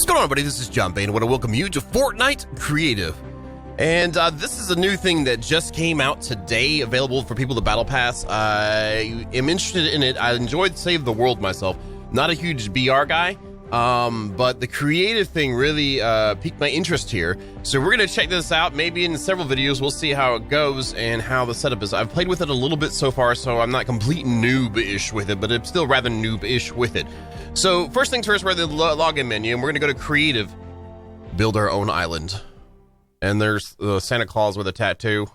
going on, everybody? This is John Bain. I want to welcome you to Fortnite Creative. And this is a new thing that just came out today, available for people to Battle Pass. I am interested in it. I enjoyed Save the World myself. Not a huge BR guy, but the creative thing really piqued my interest here. So we're going to check this out. Maybe in several videos, we'll see how it goes and how the setup is. I've played with it a little bit so far, so I'm not complete noob-ish with it, but I'm still rather noob-ish with it. So first things first, we're at the login menu, and we're going to go to Creative, build our own island. And there's Santa Claus with a tattoo.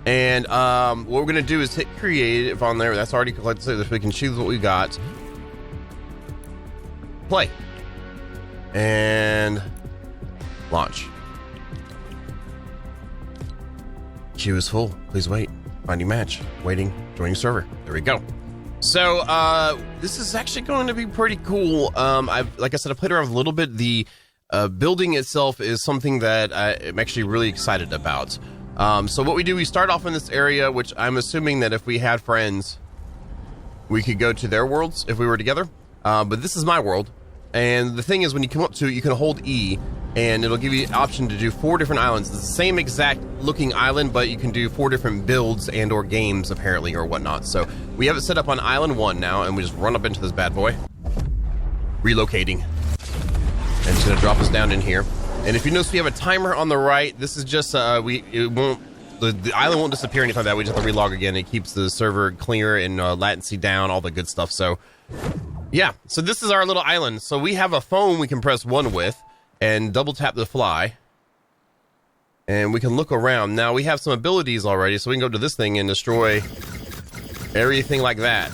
And what we're going to do is hit Creative on there. That's already collected, so we can choose what we got. Play. And launch. Queue is full. Please wait. Finding match. Waiting. Joining server. There we go. So this is actually going to be pretty cool. Like I said, I played around with a little bit. The building itself is something that I'm actually really excited about. So what we do, we start off in this area, which I'm assuming that if we had friends, we could go to their worlds if we were together. But this is my world. And the thing is, when you come up to it, you can hold E, and it'll give you the option to do 4 different islands. It's the same exact looking island, but you can do 4 different builds and or games, apparently, or whatnot. So we have it set up on Island 1 now, and we just run up into this bad boy. Relocating. And it's going to drop us down in here. And if you notice, we have a timer on the right. This is just, the island won't disappear, anything like that. We just have to relog again. It keeps the server clear and latency down, all the good stuff. So, yeah. So this is our little island. So we have a phone we can press 1 with and double tap to fly. And we can look around. Now, we have some abilities already, so we can go to this thing and destroy everything like that.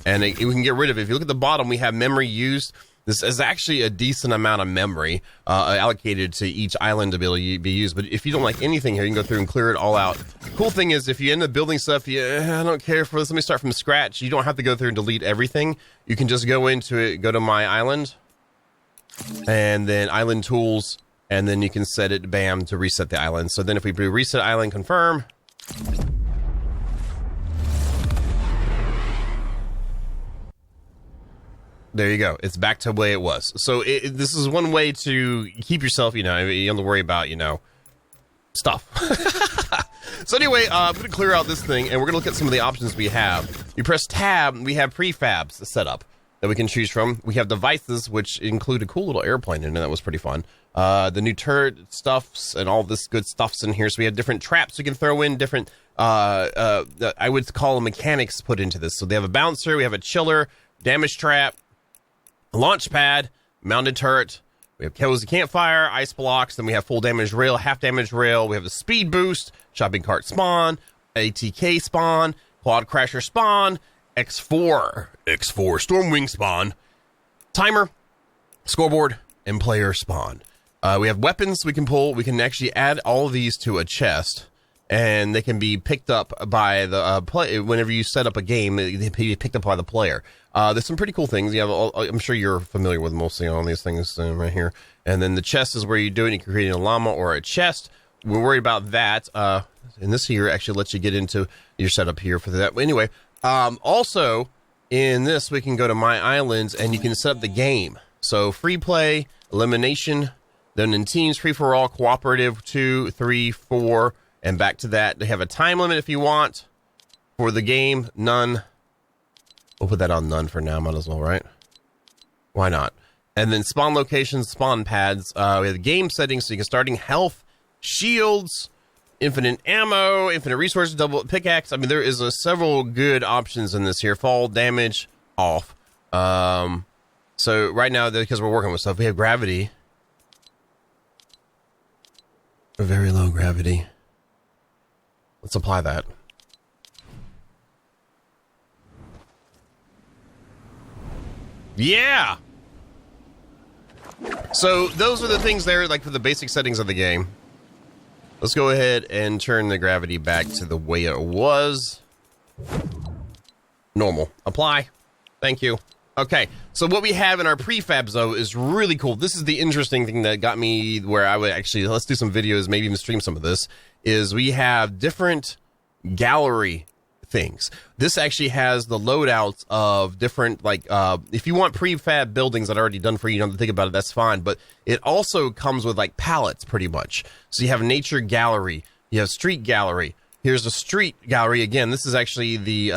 And we can get rid of it. If you look at the bottom, we have memory used. This is actually a decent amount of memory allocated to each island to be able to be used. But if you don't like anything here, you can go through and clear it all out. Cool thing is, if you end up building stuff, I don't care for this. Let me start from scratch. You don't have to go through and delete everything. You can just go into it, go to My Island, and then Island Tools, and then you can set it, bam, to reset the island. So then if we do Reset Island, confirm. There you go. It's back to the way it was. So this is one way to keep yourself, you don't have to worry about, stuff. So anyway, I'm going to clear out this thing, and we're going to look at some of the options we have. You press tab, we have prefabs set up that we can choose from. We have devices, which include a cool little airplane in it. That was pretty fun. The new turret stuffs and all this good stuff's in here. So we have different traps we can throw in, different, I would call them mechanics put into this. So they have a bouncer, we have a chiller, damage trap, launch pad, mounted turret, we have cozy campfire, ice blocks, then we have full damage rail, half damage rail, we have the speed boost, shopping cart spawn, ATK spawn, quad crasher spawn, X4 Stormwing spawn, timer, scoreboard, and player spawn. We have weapons we can pull. We can actually add all of these to a chest, and they can be picked up by the play. Whenever you set up a game, they can be picked up by the player. There's some pretty cool things. You have, I'm sure you're familiar with mostly all these things right here. And then the chest is where you do it. You can create a llama or a chest. We're worried about that. And this here actually lets you get into your setup here for that. But anyway, also in this, we can go to My Islands and you can set up the game. So free play, elimination, then in teams, free for all, cooperative, 2, 3, 4. And back to that, they have a time limit if you want. For the game, none. We'll put that on none for now, might as well, right? Why not? And then spawn locations, spawn pads. We have the game settings, so you can starting health, shields, infinite ammo, infinite resources, double pickaxe. I mean, there is several good options in this here. Fall damage, off. So right now, because we're working with stuff, we have gravity. A very low gravity. Let's apply that. Yeah! So those are the things there, like for the basic settings of the game. Let's go ahead and turn the gravity back to the way it was. Normal. Apply. Thank you. Okay, so what we have in our prefabs, though, is really cool. This is the interesting thing that got me where I would actually, let's do some videos, maybe even stream some of this, is we have different gallery things. This actually has the loadouts of different, like, if you want prefab buildings that are already done for you, you don't have to think about it, that's fine. But it also comes with like palettes pretty much. So you have nature gallery, you have street gallery. Here's the street gallery. Again, this is actually the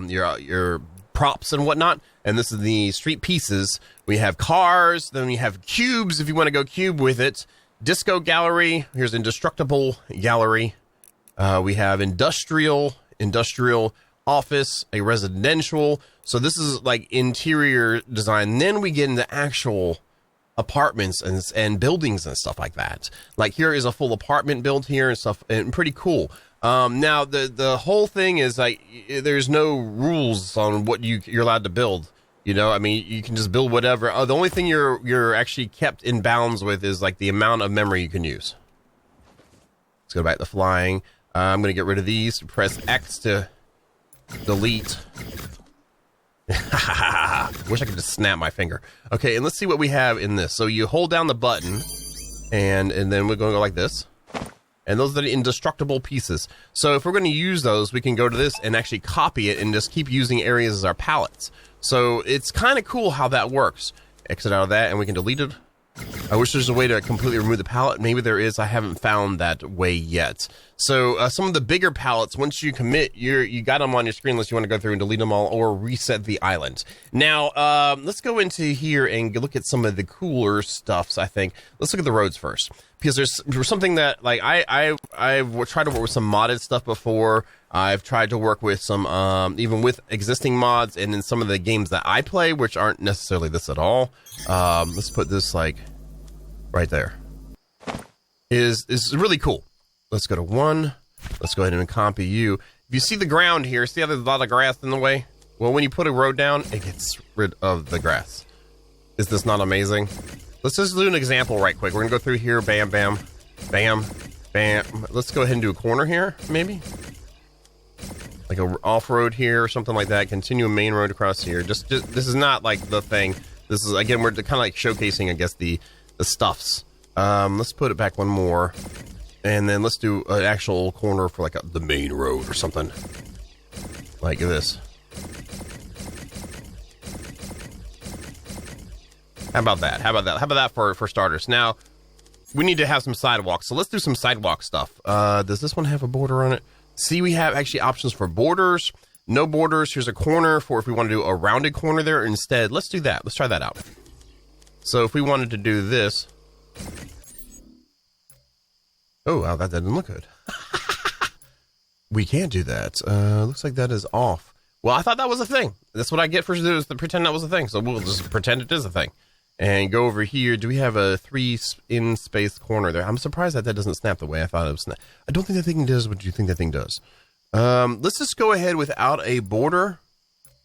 your props and whatnot. And this is the street pieces. We have cars, then we have cubes if you want to go cube with it. Disco gallery. Here's indestructible gallery. We have industrial office, a residential. So this is like interior design. Then we get into actual apartments and buildings and stuff like that. Like here is a full apartment built here and stuff, and pretty cool. Now the whole thing is like there's no rules on what you're allowed to build. You know, I mean, you can just build whatever. The only thing you're actually kept in bounds with is like the amount of memory you can use. Let's go back to flying. I'm going to get rid of these. Press X to delete. Wish I could just snap my finger. Okay, and let's see what we have in this. So you hold down the button, and then we're going to go like this. And those are the indestructible pieces. So if we're going to use those, we can go to this and actually copy it and just keep using areas as our palettes. So it's kind of cool how that works. Exit out of that, and we can delete it. I wish there's a way to completely remove the palette. Maybe there is. I haven't found that way yet. So some of the bigger palettes, once you commit, you got them on your screen unless you want to go through and delete them all or reset the island. Now, let's go into here and look at some of the cooler stuffs, I think. Let's look at the roads first. Because there's something that, like, I've tried to work with some modded stuff before. I've tried to work with some, even with existing mods, and in some of the games that I play, which aren't necessarily this at all. Let's put this, like, right there. Is really cool. Let's go to 1. Let's go ahead and copy you. If you see the ground here, see how there's a lot of grass in the way? Well, when you put a road down, it gets rid of the grass. Is this not amazing? Let's just do an example right quick. We're gonna go through here, bam, bam, bam, bam. Let's go ahead and do a corner here, maybe? Like a off-road here or something like that. Continue a main road across here. Just this is not like the thing. This is, again, we're kind of like showcasing, I guess, the stuffs. Let's put it back one more. And then let's do an actual corner for like the main road or something. Like this. How about that? How about that? How about that for starters? Now, we need to have some sidewalks. So let's do some sidewalk stuff. Does this one have a border on it? See, we have actually options for borders. No borders. Here's a corner for if we want to do a rounded corner there. Instead, let's do that. Let's try that out. So if we wanted to do this. Oh, wow, that didn't look good. We can't do that. Looks like that is off. Well, I thought that was a thing. That's what I get for is to pretend that was a thing. So we'll just pretend it is a thing. And go over here. Do we have a 3 in space corner there? I'm surprised that doesn't snap the way I thought it would snap. I don't think that thing does what you think that thing does. Let's just go ahead without a border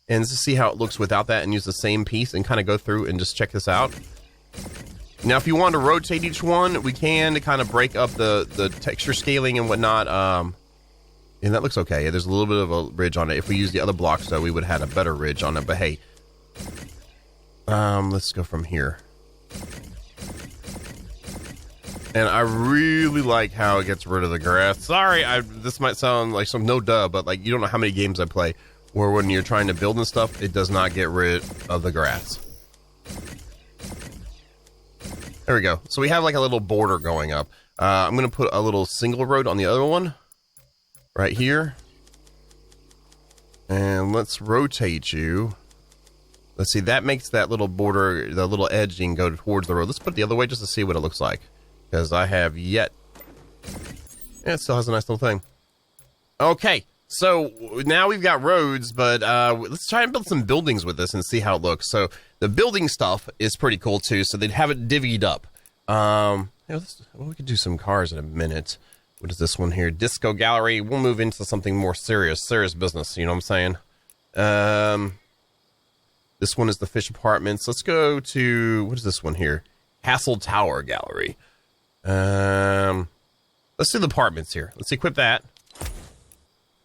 and just see how it looks without that and use the same piece and kind of go through and just check this out. Now, if you want to rotate each one, we can to kind of break up the texture scaling and whatnot. And that looks okay. There's a little bit of a ridge on it. If we use the other blocks, though, we would have had a better ridge on it. But hey, let's go from here. And I really like how it gets rid of the grass. Sorry, this might sound like some no duh, but like you don't know how many games I play where when you're trying to build and stuff, it does not get rid of the grass. There we go. So we have like a little border going up. I'm going to put a little single road on the other one. Right here. And let's rotate you. Let's see, that makes that little border, the little edging go towards the road. Let's put it the other way just to see what it looks like. Because I have yet... Yeah, it still has a nice little thing. Okay, so now we've got roads, but let's try and build some buildings with this and see how it looks. So the building stuff is pretty cool too, so they'd have it divvied up. We could do some cars in a minute. What is this one here? Disco Gallery. We'll move into something more serious business, you know what I'm saying? This one is the Fish Apartments. Let's go to, what is this one here? Castle Tower Gallery. Let's do the apartments here. Let's equip that.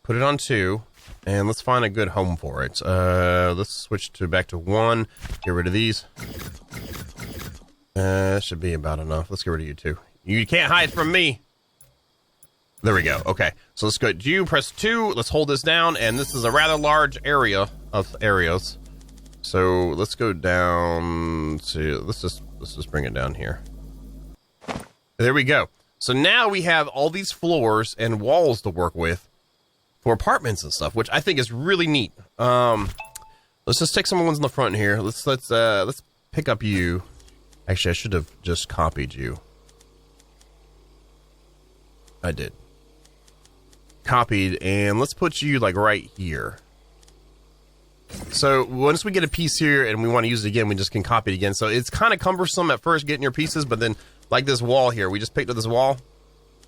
Put it on 2. And let's find a good home for it. Let's switch back to 1. Get rid of these. Should be about enough. Let's get rid of you 2. You can't hide from me. There we go. Okay, so let's go. You press 2. Let's hold this down, and this is a rather large area of areas. So let's go down to let's just bring it down here. There we go. So now we have all these floors and walls to work with for apartments and stuff, which I think is really neat. Let's just take some ones in the front here. Let's pick up you. Actually, I should have just copied you. I did. Copied, and let's put you like right here. So once we get a piece here and we want to use it again, we just can copy it again. So it's kind of cumbersome at first getting your pieces, but then like this wall here, we just picked up this wall.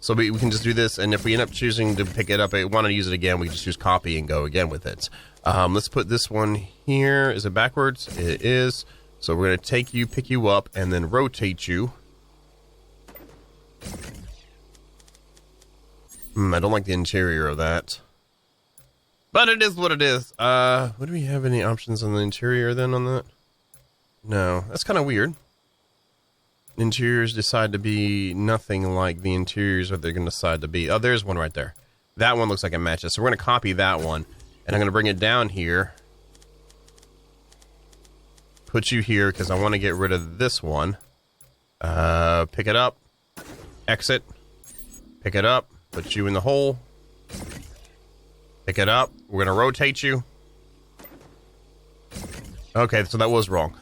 So we can just do this, and if we end up choosing to pick it up, I want to use it again, we just use copy and go again with it. Let's put this one here. Is it backwards? It is. So we're going to take you, pick you up, and then rotate you. I don't like the interior of that. But it is what it is. What do we have any options on the interior then on that? No, that's kind of weird. Interiors decide to be nothing like the interiors that they're going to decide to be. Oh, there's one right there. That one looks like it matches. So we're going to copy that one. And I'm going to bring it down here. Put you here because I want to get rid of this one. Pick it up. Exit. Pick it up. Put you in the hole. Pick it up. We're going to rotate you. Okay, so that was wrong.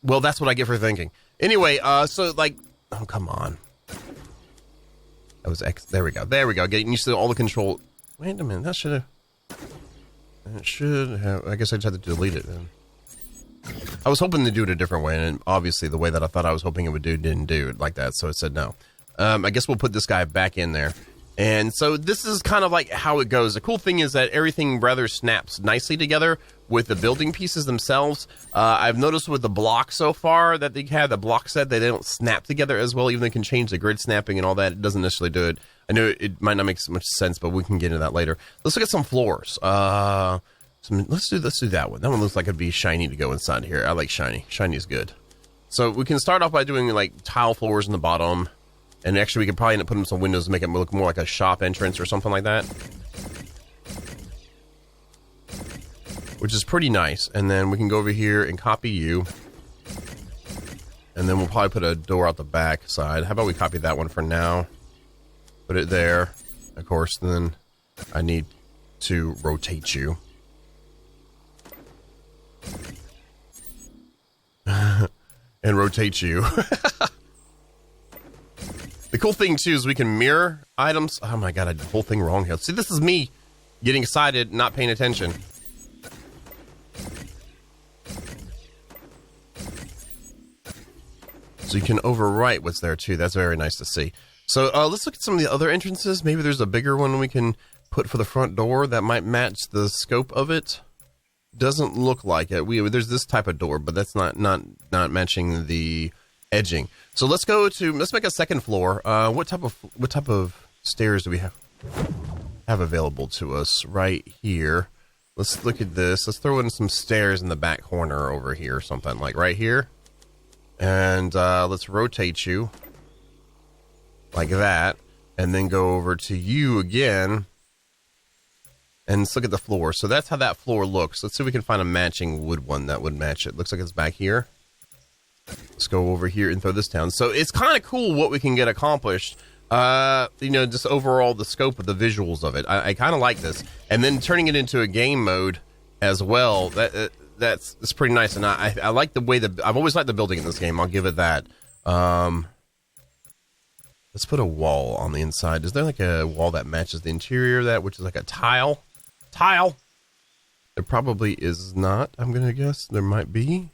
Well, that's what I get for thinking. Anyway, so like, oh, come on. That was X. There we go. There we go. Getting used to all the control. Wait a minute. That should have. It should have. I guess I just had to delete it then. I was hoping to do it a different way, and obviously the way that I thought I was hoping it would do didn't do it like that, so it said no. I guess we'll put this guy back in there. And so this is kind of like how it goes. The cool thing is that everything rather snaps nicely together with the building pieces themselves. I've noticed with the blocks so far that they have the block set that they don't snap together as well. Even though they can change the grid snapping and all that, it doesn't necessarily do it. I know it might not make so much sense, but we can get into that later. Let's look at some floors. Let's do that one. That one looks like it'd be shiny to go inside here. I like shiny. Shiny is good. So we can start off by doing like tile floors in the bottom. And actually, we could probably end up putting some windows to make it look more like a shop entrance or something like that. Which is pretty nice. And then we can go over here and copy you. And then we'll probably put a door out the back side. How about we copy that one for now? Put it there. Of course, then I need to rotate you. And rotate you. The cool thing, too, is we can mirror items. Oh, my God, I did the whole thing wrong here. See, this is me getting excited, not paying attention. So you can overwrite what's there, too. That's very nice to see. So let's look at some of the other entrances. Maybe there's a bigger one we can put for the front door that might match the scope of it. Doesn't look like it. There's this type of door, but that's not matching the edging. So let's make a second floor. What type of stairs do we have available to us right here? Let's look at this. Let's throw in some stairs in the back corner over here, something like right here. And let's rotate you like that, and then go over to you again. And let's look at the floor. So that's how that floor looks. Let's see if we can find a matching wood one that would match it. Looks like it's back here. Let's go over here and throw this down. So it's kind of cool what we can get accomplished. Just overall the scope of the visuals of it. I kind of like this. And then turning it into a game mode as well. That's pretty nice. And I like the way I've always liked the building in this game. I'll give it that. Let's put a wall on the inside. Is there like a wall that matches the interior of that, which is like a tile? There probably is not, I'm going to guess. There might be.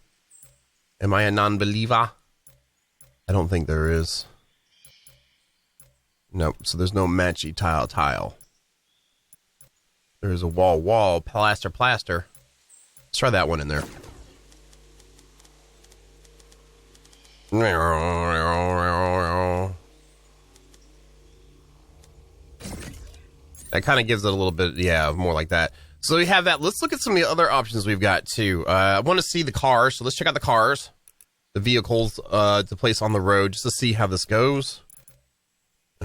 Am I a non-believer? I don't think there is. Nope, so there's no matchy tile. There's a wall, plaster. Let's try that one in there. That kind of gives it a little bit, more like that. So we have that. Let's look at some of the other options we've got, too. I want to see the cars, so let's check out the cars. The vehicles to place on the road, just to see how this goes.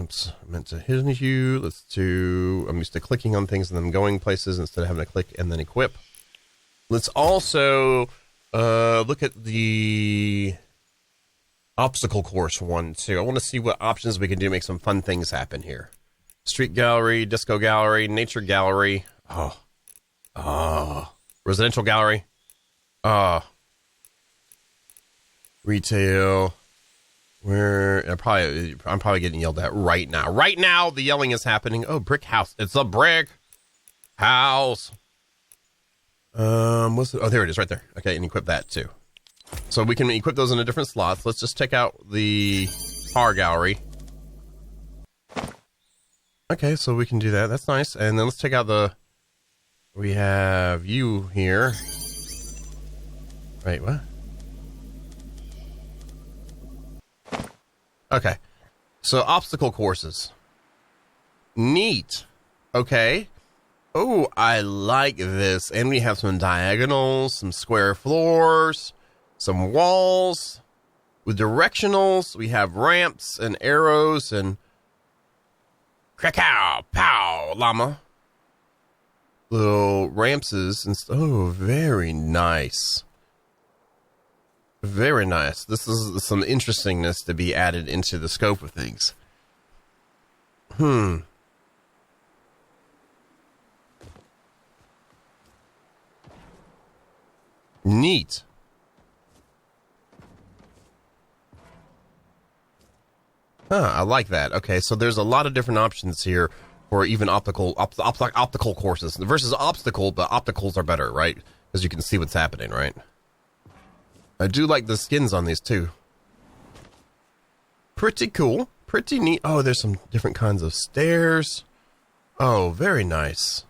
ramps meant to hit you. Let's do, I'm used to clicking on things and then going places instead of having to click and then equip. Let's also look at the obstacle course one too. I want to see what options we can do to make some fun things happen here. Street gallery, disco gallery, nature gallery. Residential gallery. Retail. I'm probably getting yelled at right now. Right now, the yelling is happening. Oh, brick house. It's a brick house. What's it? Oh, there it is right there. Okay, and equip that too. So we can equip those into different slots. Let's just check out the car gallery. Okay, so we can do that. That's nice. And then let's check out we have you here. Wait, what? Okay, so obstacle courses. Neat. Okay. Oh, I like this. And we have some diagonals, some square floors, some walls with directionals. We have ramps and arrows and crack-ow, pow, llama. Little rampses and oh, very nice. Very nice. This is some interestingness to be added into the scope of things. Neat. I like that. Okay, so there's a lot of different options here for even optical courses versus obstacle, but opticals are better, right? Because you can see what's happening, right? I do like the skins on these too. Pretty cool. Pretty neat. Oh, there's some different kinds of stairs. Oh, very nice.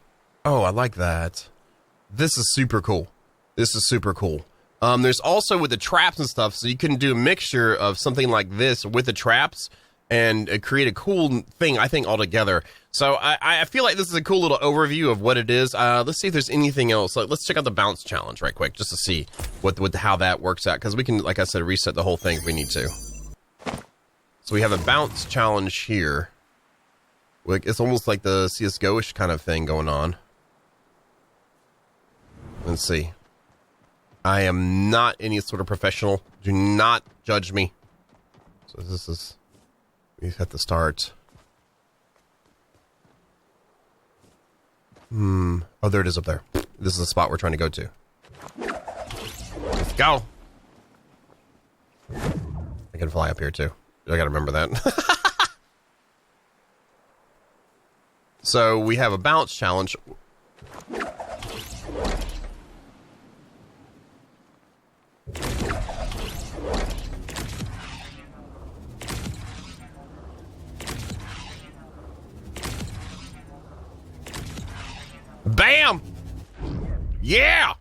Oh, I like that. This is super cool. This is super cool. There's also with the traps and stuff, so you can do a mixture of something like this with the traps and create a cool thing, I think, altogether. So I feel like this is a cool little overview of what it is. Let's see if there's anything else. Let's check out the bounce challenge right quick, just to see how that works out, because we can, like I said, reset the whole thing if we need to. So we have a bounce challenge here. It's almost like the CSGO-ish kind of thing going on. Let's see. I am not any sort of professional. Do not judge me. So this is... We have to start. Oh, there it is up there. This is the spot we're trying to go to. Let's go. I can fly up here too. I gotta remember that. So we have a bounce challenge. Bam! Yeah!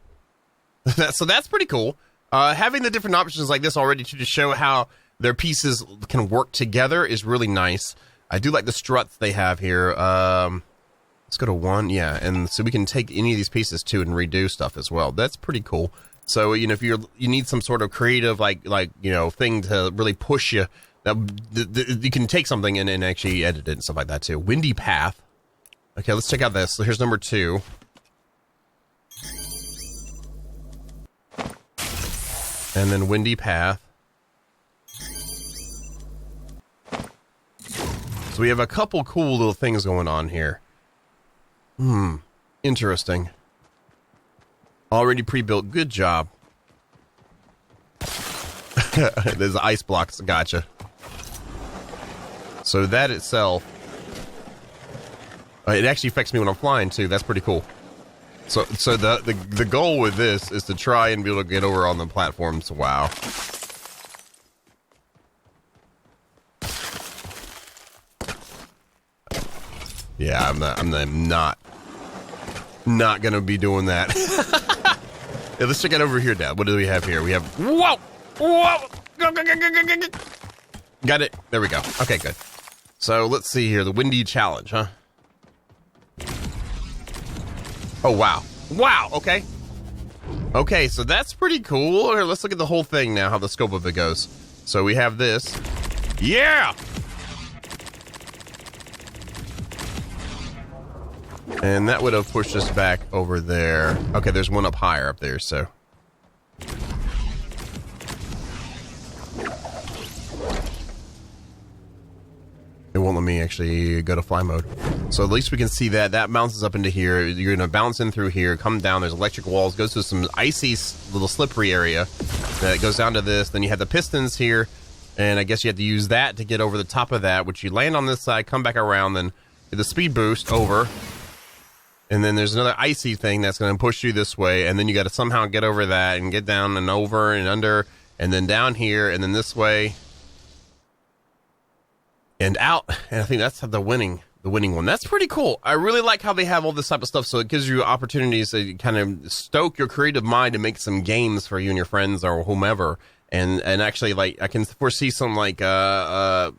So that's pretty cool. Having the different options like this already to show how their pieces can work together is really nice. I do like the struts they have here. Let's go to 1. Yeah, and so we can take any of these pieces too and redo stuff as well. That's pretty cool. So, you know, if you need some sort of creative, like you know, thing to really push you, you can take something and actually edit it and stuff like that too. Windy path. Okay, let's check out this. So here's number 2. And then windy path. So we have a couple cool little things going on here. Interesting. Already pre-built. Good job. There's ice blocks. Gotcha. So that itself... it actually affects me when I'm flying too. That's pretty cool. So the goal with this is to try and be able to get over on the platforms. Wow. Yeah, I'm not gonna be doing that. Yeah, let's check it over here, Dad. What do we have here? We have whoa. Got it. There we go. Okay, good. So let's see here. The windy challenge, huh? Oh, wow. Wow, okay. Okay, so that's pretty cool. Here, let's look at the whole thing now, how the scope of it goes. So we have this. Yeah! And that would have pushed us back over there. Okay, there's one up higher up there, so. It won't let me actually go to fly mode. So at least we can see that. That bounces up into here. You're going to bounce in through here, come down. There's electric walls, goes to some icy, little slippery area. That goes down to this. Then you have the pistons here. And I guess you have to use that to get over the top of that, which you land on this side, come back around, then get the speed boost over. And then there's another icy thing that's going to push you this way. And then you got to somehow get over that and get down and over and under. And then down here and then this way. And out. And I think that's the winning one. That's pretty cool. I really like how they have all this type of stuff. So it gives you opportunities to kind of stoke your creative mind and make some games for you and your friends or whomever. And actually, like, I can foresee some, like, well,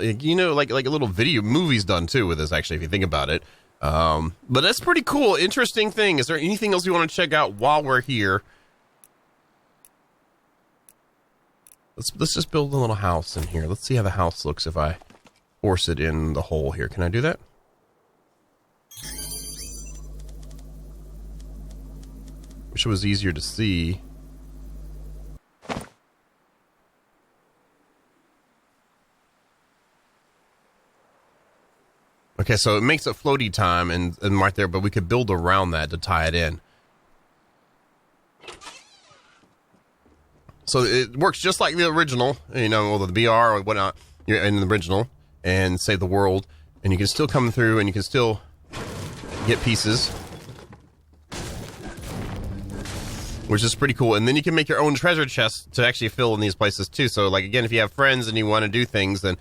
you know, like a little video movies done too with this, actually, if you think about it. But that's pretty cool. Interesting thing. Is there anything else you want to check out while we're here? Let's just build a little house in here. Let's see how the house looks if I force it in the hole here. Can I do that? Wish it was easier to see. Okay, so it makes it floaty time and right there, but we could build around that to tie it in. So it works just like the original, you know, or the BR or whatnot, you're in the original, and save the world, and you can still come through and you can still get pieces, which is pretty cool. And then you can make your own treasure chests to actually fill in these places too. So, like, again, if you have friends and you want to do things, then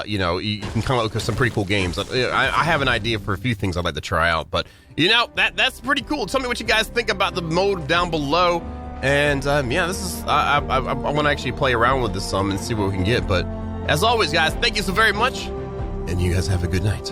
you know, you can come up with some pretty cool games. I have an idea for a few things I'd like to try out, but you know, that's pretty cool. Tell me what you guys think about the mode down below. And yeah, this is I want to actually play around with this some and see what we can get. But as always, guys, thank you so very much, and you guys have a good night.